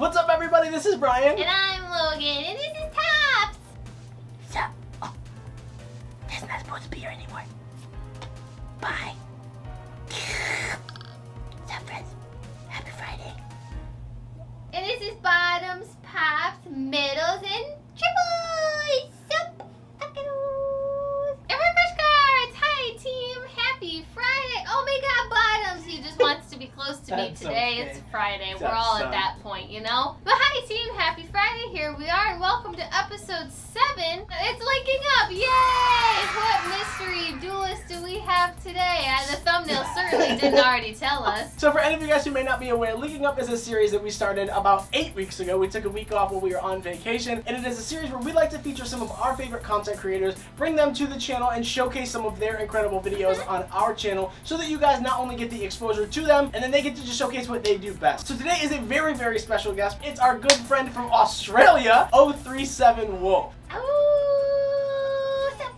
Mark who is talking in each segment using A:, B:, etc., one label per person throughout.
A: What's up, everybody? This is Brian.
B: And I'm Logan, and this is Tops.
C: Sup? Oh, that's not supposed to be here anymore. Bye. Sup, friends? Happy Friday.
B: And this is Bottoms, Pops, Middles, and Triples. Sup, tacos. And refresh cards. Hi, team. Happy Friday. Oh my God, Bottoms. He just wants to be close to me
A: That's
B: today.
A: okay.
B: It's Friday. We're
A: That's
B: all
A: son.
B: at that point, you know? But hi, team. Happy Friday. Here we are, and welcome to episode 7. It's linking up. Yay! What mystery duelist do we have today? The thumbnail certainly didn't already tell us.
A: So for any of you guys who may not be aware, Linking Up is a series that we started about 8 weeks ago. We took a week off while we were on vacation, and it is a series where we like to feature some of our favorite content creators, bring them to the channel, and showcase some of their incredible videos on our channel so that you guys not only get the exposure to them, and then they get to just showcase what they do best. So today is a very, very special guest. It's our good friend from Australia, o37Wolf.
B: Oh,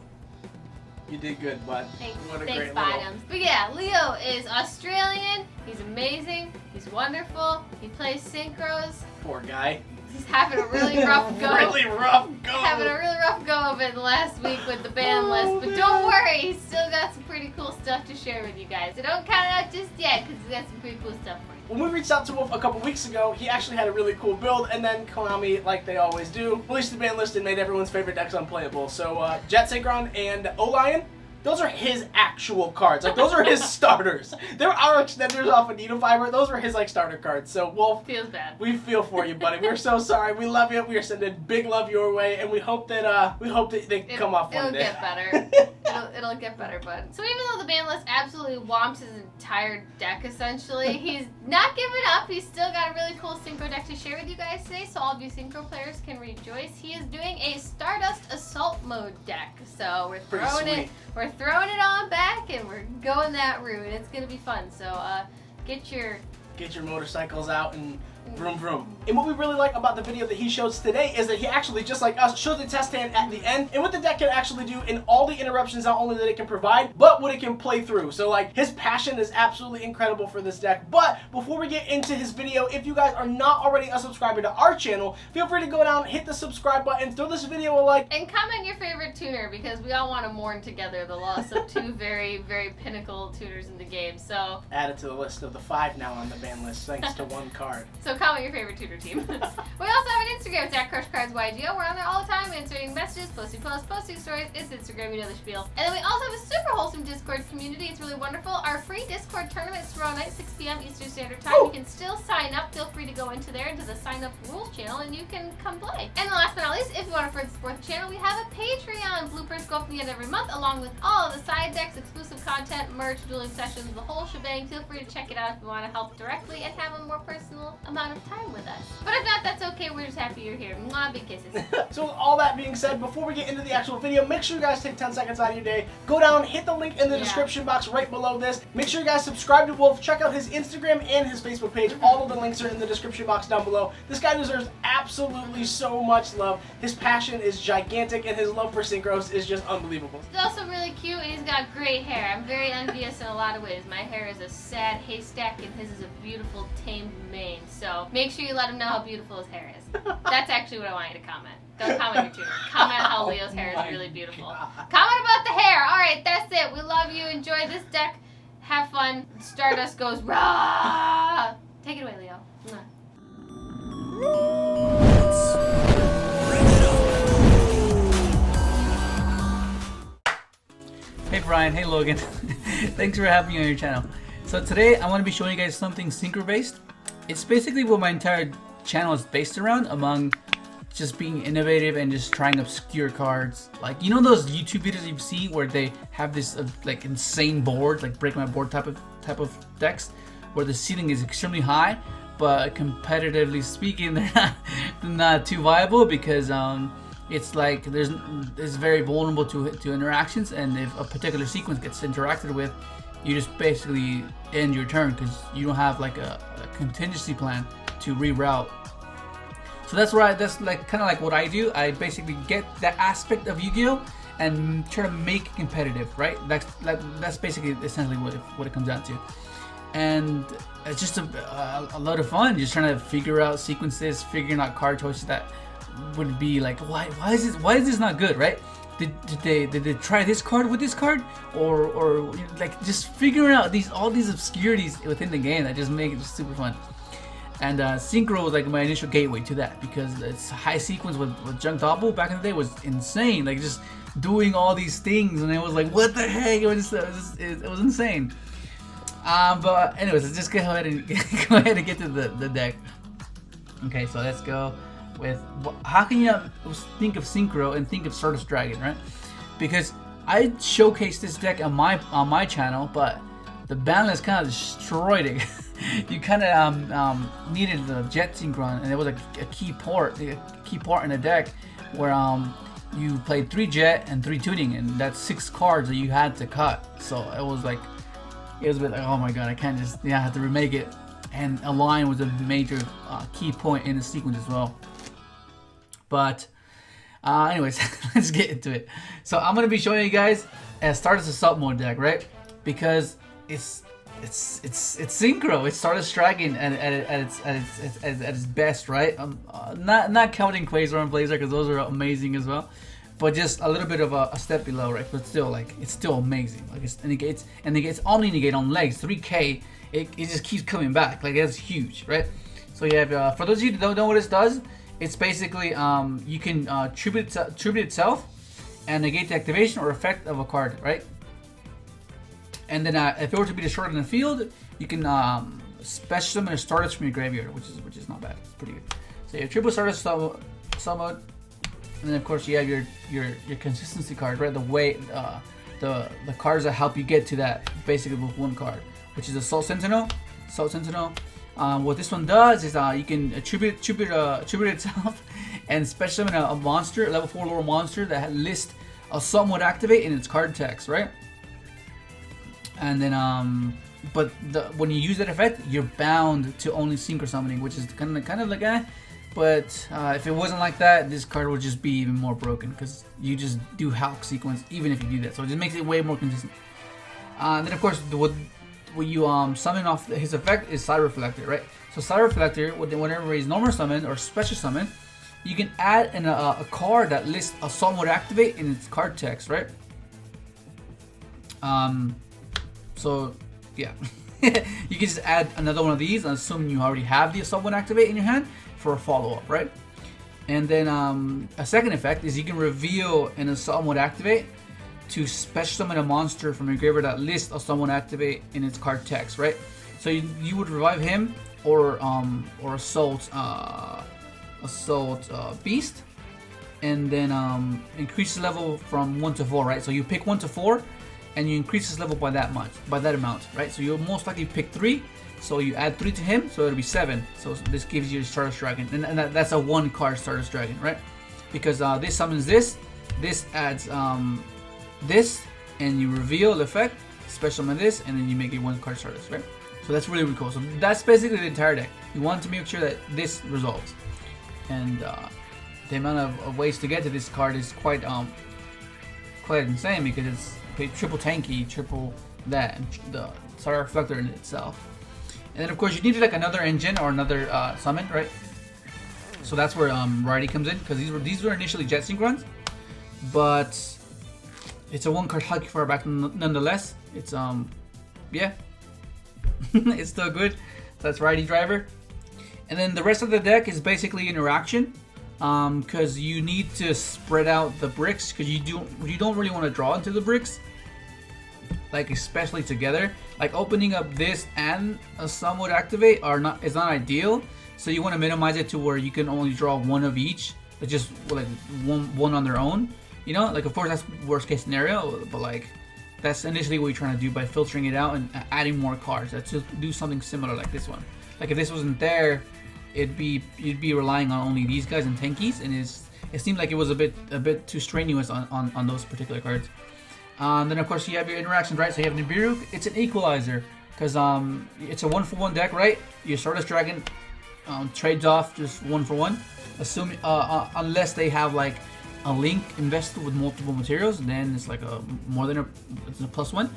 A: You did good, bud.
B: thanks,
A: What a
B: thanks,
A: great
B: Bottoms. But yeah, Leo is Australian. He's amazing. He's wonderful. He plays synchros.
A: Poor guy.
B: He's having a really rough go.
A: Really rough go.
B: Having a really rough go of it last week with the ban list. But don't worry, he's still got some pretty cool stuff to share with you guys. So don't count it out just yet, because he's got some pretty cool stuff for you.
A: When we reached out to Wolf a couple weeks ago, he actually had a really cool build, and then Konami, like they always do, released the ban list and made everyone's favorite decks unplayable. So Jet Synchron and O-Lion, those are his actual cards. Like, those are his starters. There are extenders off of Needle Fiber. Those were his, like, starter cards. So, Wolf,
B: Feels bad.
A: we feel for you, buddy. We're so sorry. We love you. We are sending big love your way, and we hope that they come off one day.
B: It'll get better. It'll get better, bud. So even though the ban list absolutely whomps his entire deck, essentially, he's not giving up. He's still got a really cool synchro deck to share with you guys today, so all of you synchro players can rejoice. He is doing a Stardust Assault Mode deck. So we're
A: Pretty sweet.
B: We're throwing it on back, and we're going that route. It's gonna be fun. So get your
A: motorcycles out and vroom vroom. And what we really like about the video that he shows today is that he actually, just like us, shows the test hand at the end and what the deck can actually do in all the interruptions, not only that it can provide, but what it can play through. So like, his passion is absolutely incredible for this deck. But before we get into his video, if you guys are not already a subscriber to our channel, feel free to go down, hit the subscribe button, throw this video a like,
B: and comment your favorite tuner, because we all want to mourn together the loss of two very, very pinnacle tuners in the game. So
A: add it to the list of the 5 now on the ban list, thanks to one card.
B: So comment your favorite tutor team. We also have an Instagram, it's @CrushCardsYGO. We're on there all the time answering messages, posting posts, posting stories. It's Instagram, you know the spiel. And then we also have a super wholesome Discord community. It's really wonderful. Our free Discord tournament is tomorrow night, 6 p.m. Eastern Standard Time.
A: Woo!
B: You can still sign up. Feel free to go into there, into the sign up rules channel, and you can come play. And last but not least, if you want to further support the channel, we have a Patreon. Bloopers go up at the end every month, along with all of the side decks, exclusive content, merch, dueling sessions, the whole shebang. Feel free to check it out if you want to help directly and have a more personal amount of time with us. But if not, that's okay. We're just happy you're here. Mwah, big kisses.
A: So with all that being said, before we get into the actual video, make sure you guys take 10 seconds out of your day, go down, hit the link in the description box right below this. Make sure you guys subscribe to Wolf, check out his Instagram and his Facebook page. All of the links are in the description box down below. This guy deserves absolutely so much love. His passion is gigantic, and his love for synchros is just unbelievable.
B: He's also really cute, and he's got great hair. I'm very envious in a lot of ways. My hair is a sad haystack, and his is a beautiful tamed mane. So make sure you let him know how beautiful his hair is. That's actually what I want you to comment. Don't comment your tuner. Comment how Leo's hair is really beautiful. Comment about the hair. All right, that's it. We love you. Enjoy this deck. Have fun. Stardust goes rah. Take it away, Leo.
D: Hey Brian, hey Logan. Thanks for having me on your channel. So today I want to be showing you guys something synchro based. It's basically what my entire channel is based around, among just being innovative and just trying obscure cards. Like, you know those YouTube videos you see where they have this like insane board, like break my board type of decks, where the ceiling is extremely high, but competitively speaking, they're not too viable because it's like it's very vulnerable to interactions, and if a particular sequence gets interacted with, you just basically end your turn because you don't have like a contingency plan to reroute. So that's like kind of like what I do. I basically get that aspect of Yu-Gi-Oh! And try to make it competitive, right? That's basically essentially what it comes down to. And it's just a lot of fun, just trying to figure out sequences, figuring out card choices that would be like, why is this not good, right? Did they try this card with this card, or like just figuring out all these obscurities within the game that just make it super fun. And Synchro was like my initial gateway to that, because its high sequence with Junk Double back in the day was insane, like just doing all these things, and it was like, what the heck, it was insane. But anyways, let's just go ahead and get to the deck. Okay, so let's go with, how can you not think of Synchro and think of Stardust Dragon, right? Because I showcased this deck on my channel, but the ban list kind of destroyed it. You kind of needed the Jet Synchron, and it was a key part in the deck where you played 3 Jet and 3 Tuning, and that's 6 cards that you had to cut. So it was a bit like, oh my god, I can't just, I have to remake it. And Align was a major key point in the sequence as well. But anyways, let's get into it. So I'm gonna be showing you guys Stardust Assault Mode deck, right? Because it's Synchro. It's Stardust Dragon at its best, right? Not counting Quasar and Blazer, because those are amazing as well. But just a little bit of a step below, right? But still, like, it's still amazing. Like, it negates Omni Negate on legs, 3K. It just keeps coming back. Like, that's huge, right? So you have, for those of you that don't know what this does, it's basically you can tribute itself and negate the activation or effect of a card, right? And then if it were to be destroyed in the field, you can special summon a Stardust from your graveyard, which is not bad. It's pretty good. So you have triple Stardust summon, and then of course you have your consistency card, right? The way the cards that help you get to that, basically with one card, which is a Salt Sentinel. What this one does is you can attribute itself and special summon a monster, a level 4 lower monster that lists a somewhat activate in its card text, right? And then but when you use that effect, you're bound to only Synchro Summoning, which is kind of like but if it wasn't like that, this card would just be even more broken, because you just do Hulk sequence even if you do that, so it just makes it way more consistent. And then of course what you summon off his effect is Side Reflector, right? So Side Reflector, whenever he's normal summon or special summon, you can add a card that lists a somewhat activate in its card text, right? So yeah, you can just add another one of these, assuming you already have the somewhat activate in your hand for a follow-up, right? And then a second effect is you can reveal an somewhat activate to special summon a monster from your graveyard that lists a somewhat activate in its card text, right? So you would revive him or assault beast, and then increase the level from 1 to 4, right? So you pick 1 to 4, and you increase his level by that amount, right? So you'll most likely pick 3, so you add 3 to him, so it'll be 7. So this gives you Stardust Dragon, and that's a 1-card Stardust Dragon, right? Because this summons this adds this, and you reveal the effect, special summon this, and then you make it 1-card Stardust, right? So that's really cool. So that's basically the entire deck. You want to make sure that this resolves, and the amount of ways to get to this card is quite insane, because it's triple tanky, triple that, and the Star Reflector in itself. And then of course you needed like another engine or another summon, right? So that's where Rarity comes in, because these were initially Jet Synchrons, but it's a 1-card Hulky far back nonetheless. It's yeah, it's still good. So that's Rarity Driver. And then the rest of the deck is basically interaction, because you need to spread out the bricks, because you don't really want to draw into the bricks, like especially together. Like opening up this and a somewhat activate is not ideal. So you want to minimize it to where you can only draw one of each, but just like one on their own. You know, like of course that's worst case scenario, but like that's initially what you're trying to do by filtering it out and adding more cards. That's to do something similar like this one. Like if this wasn't there, you'd be relying on only these guys and tankies, and it seemed like it was a bit too strenuous on those particular cards. Then of course you have your interactions, right? So you have Nibiru. It's an equalizer, because it's a 1-for-1 deck, right? Your Stardust Dragon trades off just 1-for-1, assuming unless they have like a link invested with multiple materials, then it's like it's a +1.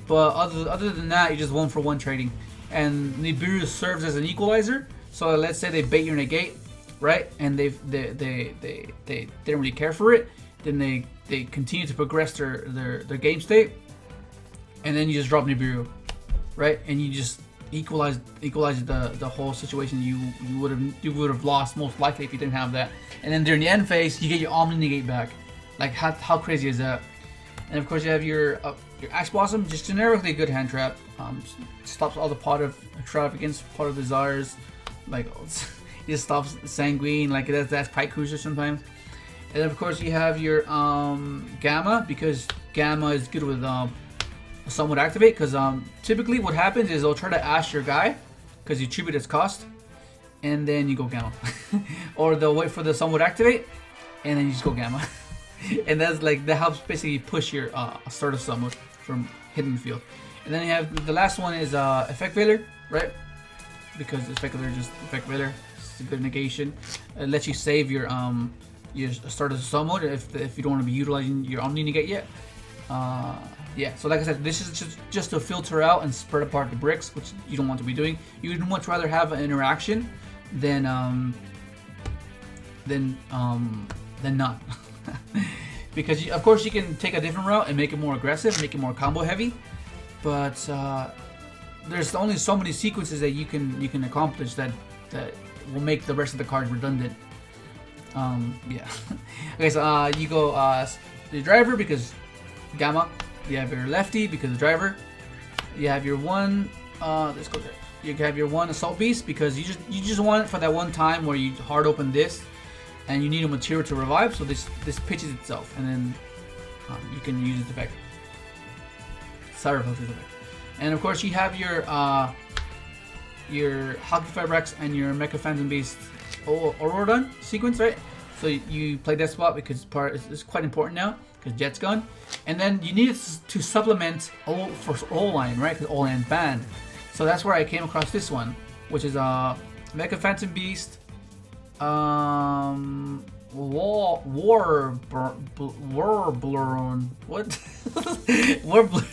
D: But other than that, you're just 1-for-1 trading. and Nibiru serves as an equalizer. So let's say they bait your negate, right? And they didn't really care for it. Then they continue to progress their game state, and then you just drop Nibiru, right? And you just equalize the whole situation. You would have lost most likely if you didn't have that. And then during the end phase, you get your Omni negate back. Like how crazy is that? And of course you have your Axe Blossom, just generically a good hand trap. Stops all the pot of extravagance, pot of desires. Like it just stops Sanguine. Like that's Pike Cruiser sometimes. And then of course you have your Gamma, because Gamma is good with somewhat activate. Because typically what happens is they'll try to ash your guy because you tribute its cost, and then you go Gamma, or they'll wait for the somewhat activate, and then you just go Gamma. And that helps basically push your Stardust somewhat from hitting the field. And then you have the last one is Effect Veiler, right? Because Effect Veiler is just Effect Veiler. It's a good negation. It lets you save your Stardust somewhat if you don't want to be utilizing your Omni negate yet. Yeah, so like I said, this is just to filter out and spread apart the bricks, which you don't want to be doing. You would much rather have an interaction than not. Because of course you can take a different route and make it more aggressive, make it more combo heavy, but there's only so many sequences that you can accomplish that will make the rest of the cards redundant. Yeah. Okay, so you go the driver because Gamma. You have your lefty because the driver. You have your one. Let's go there. You have your one Assault Beast because you just want it for that one time where you hard open this, and you need a material to revive. So this pitches itself, and then you can use its effect. Cyber Filter's effect. And of course you have your Hockey Rex and your Mecha Phantom Beast Aurodon sequence, right? So you play that spot because it's quite important now because Jet's gone. And then you need to supplement for O-Line, right? Because O-Line's banned. So that's where I came across this one, which is Mecha Phantom Beast, Warbloron. What? Warbloron.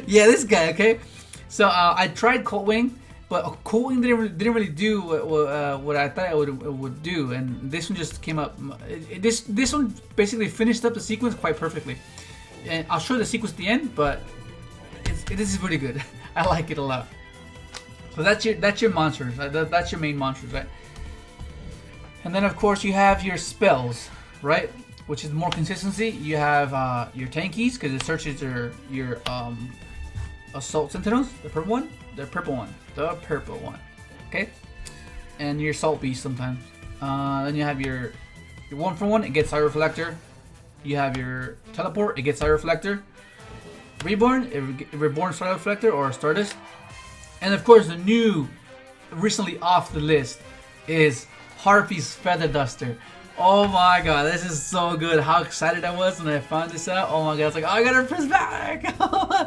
D: Yeah, this guy. Okay. So I tried Cold Wing, but Cold Wing didn't really do what I thought it would do, and this one just came up. This one basically finished up the sequence quite perfectly, and I'll show the sequence at the end. But this is really good. I like it a lot. So that's your monsters. That's your main monsters, right? And then of course you have your spells, right? Which is more consistency. You have your tankies because it searches your Assault Sentinels, the purple one. The purple one. Okay? And your Salt Beast sometimes. Then you have your 1-for-1, it gets Eye Reflector. You have your Teleport, it gets Eye Reflector. Reborn Star Reflector or Stardust. And of course the new, recently off the list, is Harpy's Feather Duster. Oh my god, this is so good. How excited I was when I found this out. Oh my god, it's like, oh, I got her press back.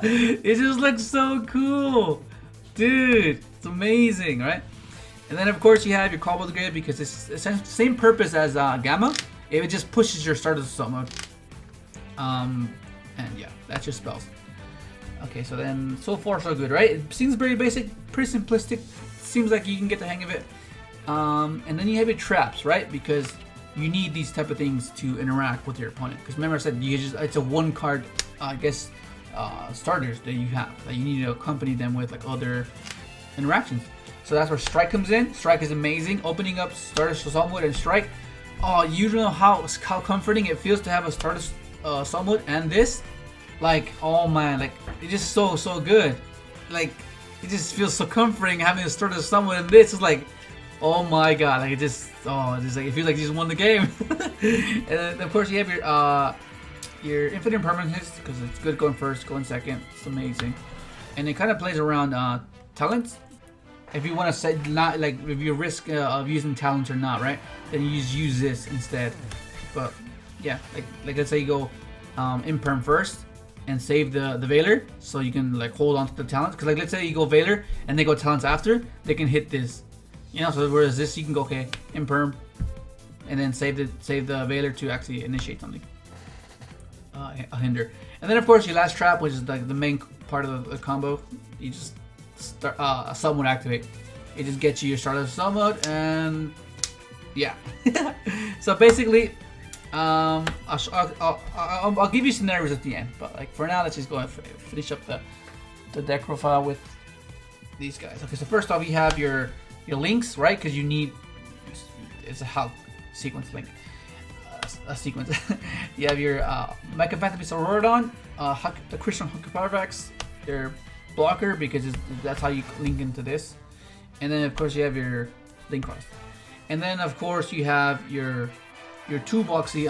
D: It just looks so cool. Dude, it's amazing, right? And then of course you have your Cobalt Grade because it's essentially the same purpose as Gamma. It just pushes your Stardust somewhat. And yeah, that's your spells. Okay, so then so far so good, right? It seems very basic, pretty simplistic. Seems like you can get the hang of it. And then you have your traps, right? Because you need these type of things to interact with your opponent. Because remember I said it's a one card, I guess, starters that you have that you need to accompany them with like other interactions. So that's where Strike comes in. Strike is amazing. Opening up Stardust Somewhat and Strike. Oh, you don't know how comforting it feels to have a Stardust Somewhat and this. Like, oh man, like it's just so good. Like it just feels so comforting having a Stardust Somewhat and this. It's like, oh my god, like it just like it feels like you just won the game. And then of course you have your Infinite Impermanence because it's good going first, going second. It's amazing, and it kind of plays around talents. If you want to say not like if you risk of using talents or not, right? Then you just use this instead. But yeah, like let's say you go Imperm first and save the Veiler, so you can like hold on to the talents. Because like let's say you go Veiler and they go talents after, they can hit this. You know, so whereas this you can go okay, Imperm, and then save the Veiler to actually initiate something. A hinder. And then of course your last trap, which is like the main part of the combo. You just sub mode activate. It just gets you your Stardust sub mode, and yeah. So basically, I'll give you scenarios at the end, but like for now, let's just go and finish up the deck profile with these guys. Okay, so first off, you have your links, right? Because you need, it's a Hulk sequence link, a sequence. You have your Mecha Phantom Beast Aurorodon, the Christian Huckleberryvax, your blocker, because that's how you link into this. And then of course you have your link cross. And then of course you have your toolboxy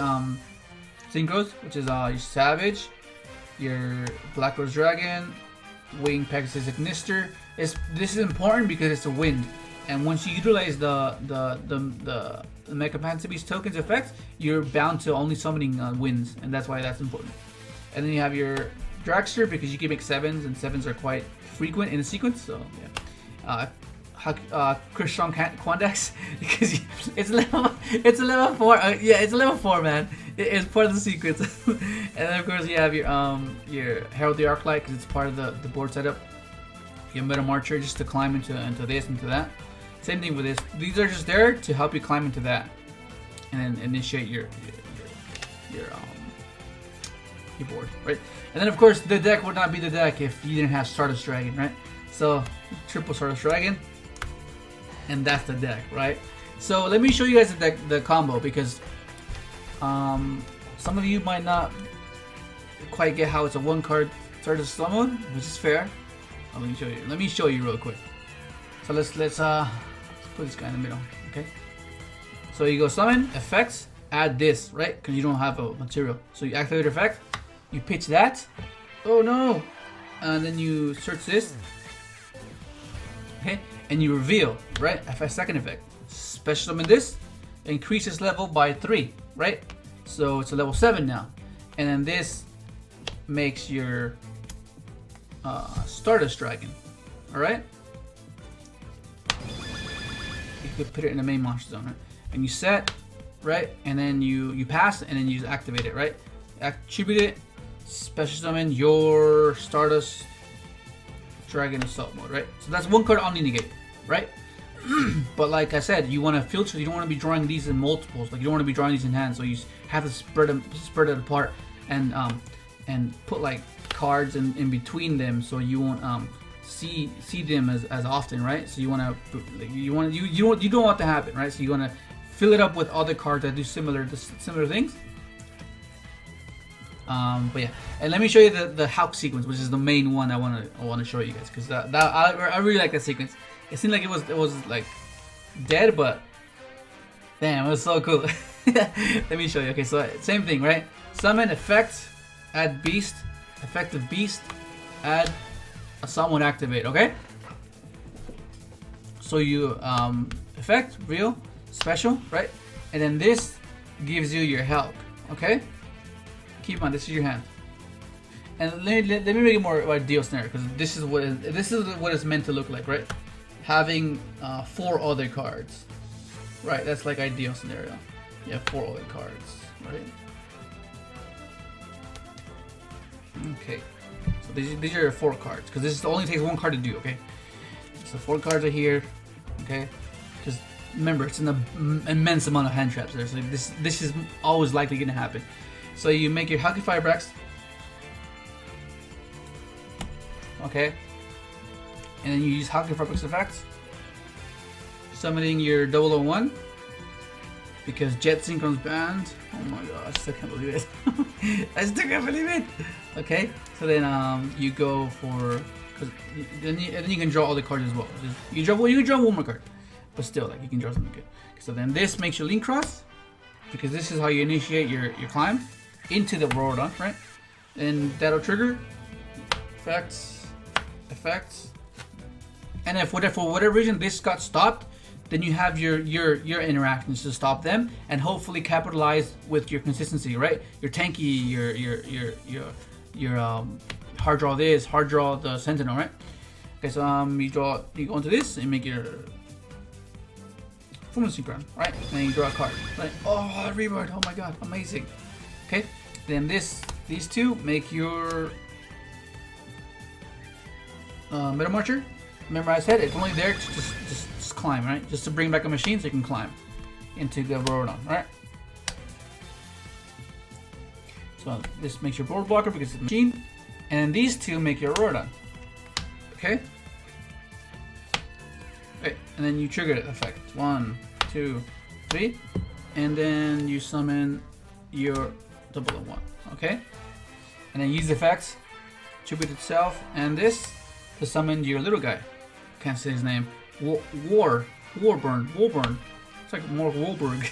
D: synchros, which is your Savage, your Black Rose Dragon, Wing Pegasus Ignister. This is important because it's a wind, and once you utilize the Mecha Phantom Beast tokens effect, you're bound to only summoning winds, and that's why that's important. And then you have your Dragster, because you can make 7s, and 7s are quite frequent in a sequence. So yeah. Christian Quandex, because it's a level 4. Yeah, it's a level 4, man. It's part of the sequence. And then of course you have your Herald the Arclight, because it's part of the board setup. Your Meta Marcher, just to climb into this, into that. Same thing with this. These are just there to help you climb into that, and then initiate your board, right? And then of course the deck would not be the deck if you didn't have Stardust Dragon, right? So triple Stardust Dragon, and that's the deck, right? So let me show you guys the combo, because some of you might not quite get how it's a 1-card Stardust summon, which is fair. Let me show you. Let me show you real quick. So let's put this guy in the middle, okay? So you go summon, effects, add this, right? Because you don't have a material. So you activate effect, you pitch that. Oh no! And then you search this, okay? And you reveal, right? A second effect. Special summon this, increases level by 3, right? So it's a level 7 now. And then this makes your Stardust Dragon, alright? You could put it in the main monster zone, right? And you set, right? And then you pass, and then you activate it, right? Attribute it, special summon your Stardust Dragon Assault mode, right? So that's 1 card Omni Negate, right? But like I said, you want to filter. You don't want to be drawing these in multiples. Like you don't want to be drawing these in hand. So you have to spread it apart, and put like cards in between them, so you won't see them as often, right? So you want to you don't want that to happen, right? So you want to fill it up with other cards that do similar things. But yeah, and let me show you the Hulk sequence, which is the main one I want to show you guys, because I really like that sequence. It seemed like it was like dead, but damn, it was so cool. Let me show you. Okay, so same thing, right? Summon, effect, add beast, effective beast, add a summon, activate. Okay. So you effect, real, special, right? And then this gives you your Hulk. Okay. Keep in mind, this is your hand. And let me make it more ideal scenario, because this is what it's meant to look like, right? Having 4 other cards, right? That's like ideal scenario. You have 4 other cards, right? Okay, so these are your 4 cards, because this only takes 1 card to do. Okay, so 4 cards are here. Okay, because remember, it's an immense amount of hand traps there, so this is always likely going to happen. So you make your Hulky Firebrax, okay, and then you use Hulky Firebrax effects, summoning your 001, because Jet Synchron's banned. Oh my gosh, I still can't believe it. I still can't believe it. Okay, so then you go for, and then you can draw all the cards as well. You can draw 1 more card, but still, like, you can draw something good. So then this makes your Link Cross, because this is how you initiate your climb into the Aurorodon, right? And that'll trigger effects, and if for whatever reason this got stopped, then you have your interactions to stop them, and hopefully capitalize with your consistency, right? Your tanky, your hard draw this, hard draw the Sentinel, right? Okay, so you go into this and make your Performance Synchron, right? And then you draw a card, right? Oh, Rebirth! Oh my god, amazing. Okay, then these 2 make your Meta Marcher, remember I said it's only there to just climb, right? Just to bring back a machine so you can climb into the Rorodon, right? So this makes your board blocker because it's a machine, and then these two make your Rorodon. Okay? Right, and then you trigger the effect. 1, 2, 3, and then you summon your 001. Okay? And then use the effects, tribute itself, and this to summon your little guy. Can't say his name. Warburn. It's like more Wahlberg.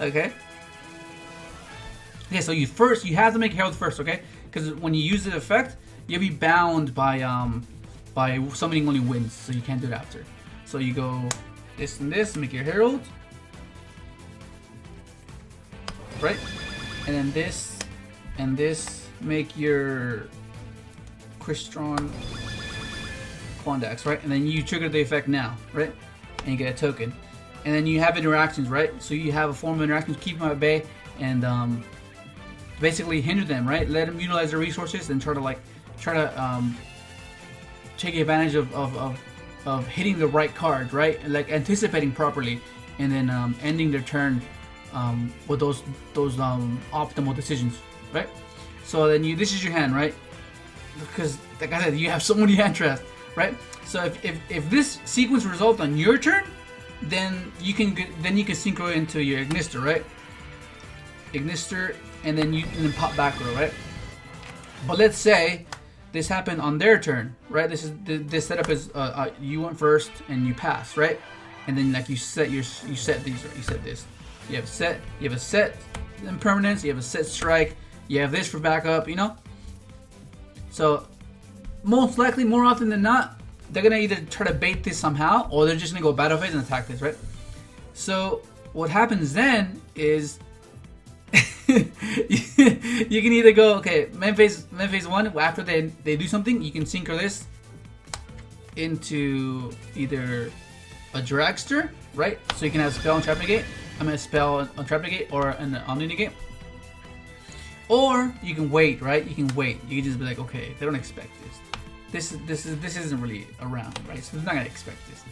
D: Okay. Okay, so you have to make Herald first, okay? Because when you use the effect, you'll be bound by summoning only wins, so you can't do it after. So you go this and this, make your Herald, right? And then this and this make your Crystron Quandax, right? And then you trigger the effect now, right? And you get a token. And then you have interactions, right? So you have a form of interactions, keep them at bay, and basically hinder them, right? Let them utilize their resources and try to take advantage of hitting the right card, right? Like anticipating properly, and then ending their turn with those optimal decisions, right? So then this is your hand, right? Because like I said, you have so many hand traps, right? So if this sequence results on your turn, then you can synchro into your Ignister, right? Ignister, and then pop back row, right? But let's say this happened on their turn, right? This setup is you went first and you pass, right? And then like you set these, right? You set this. You have a set impermanence, you have a set strike, you have this for backup, you know? So most likely, more often than not, they're gonna either try to bait this somehow, or they're just gonna go battle phase and attack this, right? So what happens then is you can either go, okay, main phase 1, after they do something, you can synchro this into either a dragster, right? So you can have spell and trap negate. Spell and trap negate, or an omni negate. Or you can wait, right? You can wait. You can just be like, okay, they don't expect this. This isn't really around, right? So they're not gonna expect this.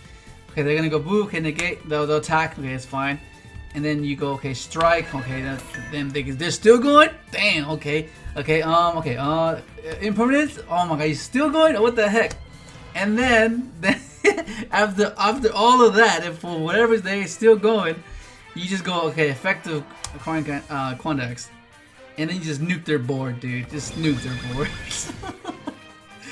D: Okay, they're gonna go boo. Okay, negate. They'll attack. Okay, it's fine. And then you go, okay, strike. Okay, then they're still going. Damn. Okay. Impermanence. Oh my god, you're still going. Oh, what the heck? And then after all of that, if for whatever they're still going, you just go, okay, effective Quandax. And then you just nuke their board, dude. Just nuke their board.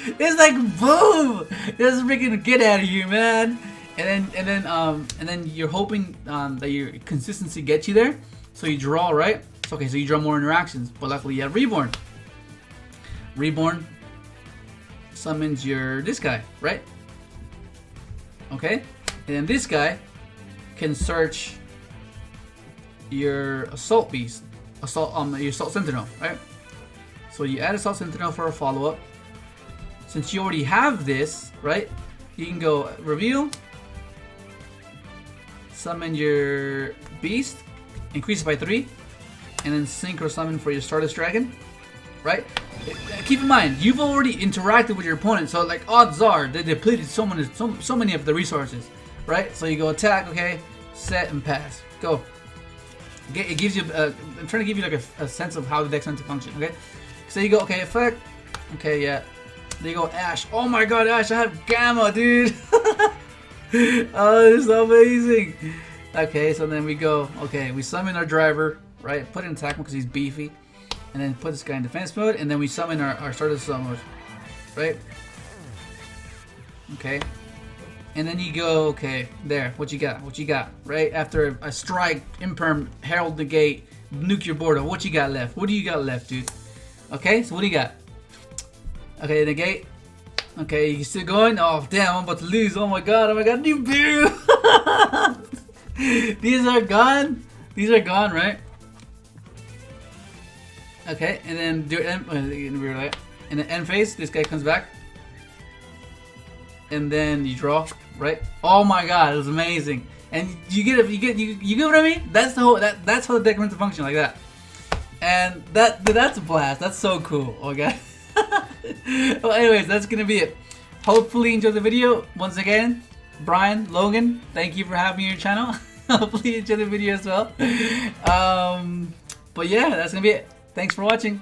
D: It's like boom! Just freaking get out of here, man. And then you're hoping that your consistency gets you there. So you draw, right? So, okay, so you draw more interactions. But luckily you have Reborn. Reborn summons this guy, right? Okay? And then this guy can search your Assault Beast. Your Assault Sentinel, right? So you add Assault Sentinel for a follow-up. Since you already have this, right? You can go reveal, summon your Beast, increase it by 3, and then synchro summon for your Stardust Dragon, right? Keep in mind, you've already interacted with your opponent, so like odds are they depleted so many of the resources, right? So you go attack, okay, set and pass, go. It gives you, I'm trying to give you like a sense of how the deck's meant to function, okay? So you go, okay, effect, okay, yeah. There you go, Ash. Oh my god, Ash, I have Gamma, dude! Oh, this is amazing! Okay, so then we go, okay, we summon our driver, right? Put in attack mode because he's beefy. And then put this guy in defense mode, and then we summon our Stardust mode, right? Okay. And then you go, okay, there, what you got, right? After a strike, imperm, herald negate, nuke your board, what you got left? What do you got left, dude? Okay, so what do you got? Okay, negate. Okay, you still going? Oh, damn, I'm about to lose. Oh my god, Imperium! These are gone, right? Okay, and then do and then end phase, this guy comes back. And then you draw, right? Oh my god, it was amazing. And you get what I mean? That's that's how the deck meant to function, like that. And that's a blast. That's so cool. Oh god. Well, anyways, that's gonna be it. hopefully you enjoyed the video. Once again, Brian, Logan, thank you for having me on your channel. Hopefully you enjoyed the video as well. But yeah, that's gonna be it. Thanks for watching.